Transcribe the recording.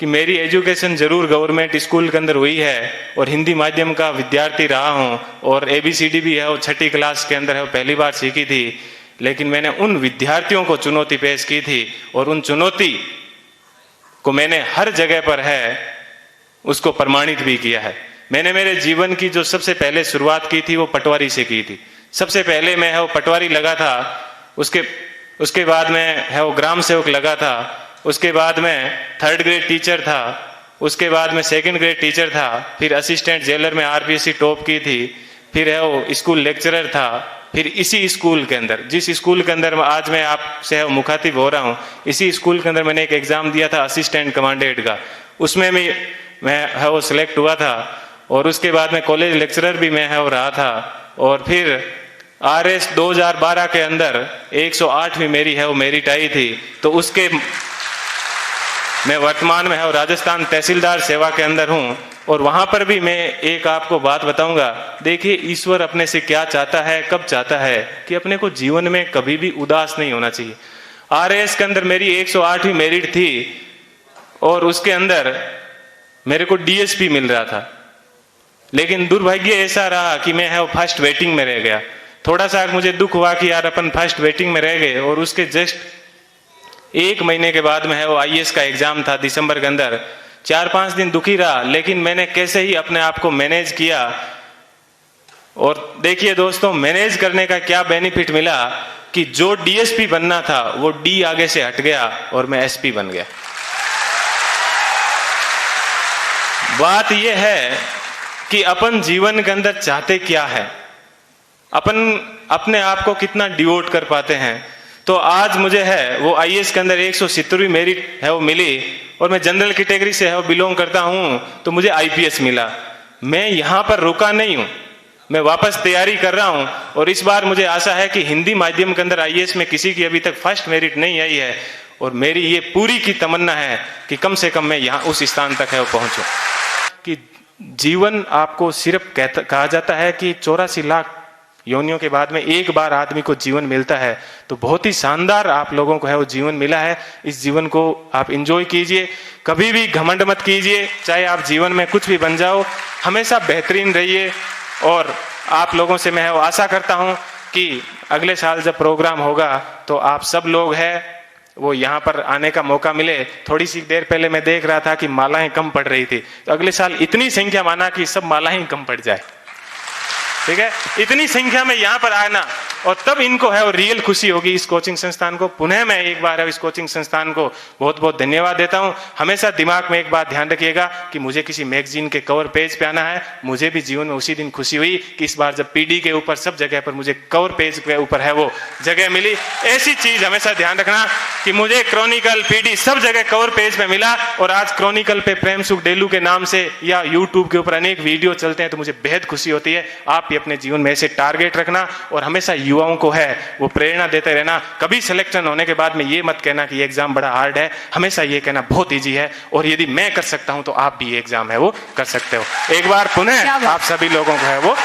कि मेरी एजुकेशन जरूर गवर्नमेंट स्कूल के अंदर हुई है और हिंदी माध्यम का विद्यार्थी रहा हूँ और ABCD भी है वो 6ठी क्लास के अंदर है वो पहली बार सीखी थी, लेकिन मैंने उन विद्यार्थियों को चुनौती पेश की थी और उन चुनौती को मैंने हर जगह पर है उसको प्रमाणित भी किया है। मैंने मेरे जीवन की जो सबसे पहले शुरुआत की थी वो पटवारी से की थी। सबसे पहले मैं है वो पटवारी लगा था, उसके बाद में है वो ग्राम सेवक लगा था, उसके बाद में 3rd ग्रेड टीचर था, उसके बाद में 2nd ग्रेड टीचर था, फिर असिस्टेंट जेलर में RPSC टॉप की थी, फिर है वो स्कूल लेक्चरर था, फिर इसी स्कूल के अंदर जिस स्कूल के अंदर आज मैं आपसे मुखातिब हो रहा हूँ, इसी स्कूल के अंदर मैंने एक एग्जाम दिया था असिस्टेंट कमांडेंट का, उसमें भी मैं है वो सिलेक्ट हुआ था और उसके बाद में कॉलेज लेक्चरर भी मैं है वो रहा था और फिर RS 2012 के अंदर 108वीं मेरी है वो मेरिट आई थी। तो उसके मैं वर्तमान में है वो राजस्थान तहसीलदार सेवा के अंदर हूँ और वहां पर भी मैं एक आपको बात बताऊंगा। देखिए ईश्वर अपने से क्या चाहता है, कब चाहता है कि अपने को जीवन में कभी भी उदास नहीं होना चाहिए। RS के अंदर मेरी 108वीं मेरिट थी और उसके अंदर मेरे को DSP मिल रहा था, लेकिन दुर्भाग्य ऐसा रहा कि मैं है वो फर्स्ट वेटिंग में रह गया। थोड़ा सा मुझे दुख हुआ कि यार अपन फर्स्ट वेटिंग में रह गए और उसके जस्ट 1 महीने के बाद में है वो IAS का एग्जाम था दिसंबर के अंदर। 4-5 दिन दुखी रहा, लेकिन मैंने कैसे ही अपने आप को मैनेज किया और देखिए दोस्तों मैनेज करने का क्या बेनिफिट मिला कि जो DSP बनना था वो D आगे से हट गया और मैं SP बन गया। बात यह है कि अपन जीवन के अंदर चाहते क्या है, अपन अपने आप को कितना डिवोट कर पाते हैं। तो आज मुझे है वो IAS के अंदर 170वीं मेरिट है वो मिली और मैं जनरल कैटेगरी से है वो बिलोंग करता हूं, तो मुझे IPS मिला। मैं यहां पर रुका नहीं हूं, मैं वापस तैयारी कर रहा हूं और इस बार मुझे आशा है कि हिंदी माध्यम के अंदर IAS में किसी की अभी तक फर्स्ट मेरिट नहीं आई है और मेरी ये पूरी की तमन्ना है कि कम से कम मैं यहाँ उस स्थान तक है वो पहुंचूं। कि जीवन आपको सिर्फ कहा जाता है कि 84 लाख योनियों के बाद में एक बार आदमी को जीवन मिलता है, तो बहुत ही शानदार आप लोगों को है वो जीवन मिला है। इस जीवन को आप एंजॉय कीजिए, कभी भी घमंड मत कीजिए, चाहे आप जीवन में कुछ भी बन जाओ, हमेशा बेहतरीन रहिए। और आप लोगों से मैं आशा करता हूं कि अगले साल जब प्रोग्राम होगा तो आप सब लोग हैं वो यहाँ पर आने का मौका मिले। थोड़ी सी देर पहले मैं देख रहा था कि मालाएं कम पड़ रही थी, तो अगले साल इतनी संख्या माना कि सब मालाएं कम पड़ जाए, ठीक है, इतनी संख्या में यहाँ पर आना और तब इनको है वो रियल खुशी होगी। इस कोचिंग संस्थान को पुनः मैं एक बार इस कोचिंग संस्थान को बहुत बहुत धन्यवाद देता हूँ। हमेशा दिमाग में एक बात ध्यान रखिएगा कि मुझे किसी मैगजीन के कवर पेज पे आना है। मुझे भी जीवन में उसी दिन खुशी हुई कि इस बार जब PD के ऊपर सब जगह पर मुझे कवर पेज के ऊपर है वो जगह मिली। ऐसी चीज हमेशा ध्यान रखना कि मुझे क्रॉनिकल PD सब जगह कवर पेज पे मिला और आज क्रॉनिकल पे प्रेम सुख डेलू के नाम से या यूट्यूब के ऊपर अनेक वीडियो चलते हैं, तो मुझे बेहद खुशी होती है। आप भी अपने जीवन में ऐसे टारगेट रखना और हमेशा युवाओं को है वो प्रेरणा देते रहना। कभी सिलेक्शन होने के बाद में ये मत कहना कि ये एग्जाम बड़ा हार्ड है, हमेशा ये कहना बहुत इजी है और यदि मैं कर सकता हूं तो आप भी ये एग्जाम है वो कर सकते हो। एक बार पुनः आप सभी लोगों को है वो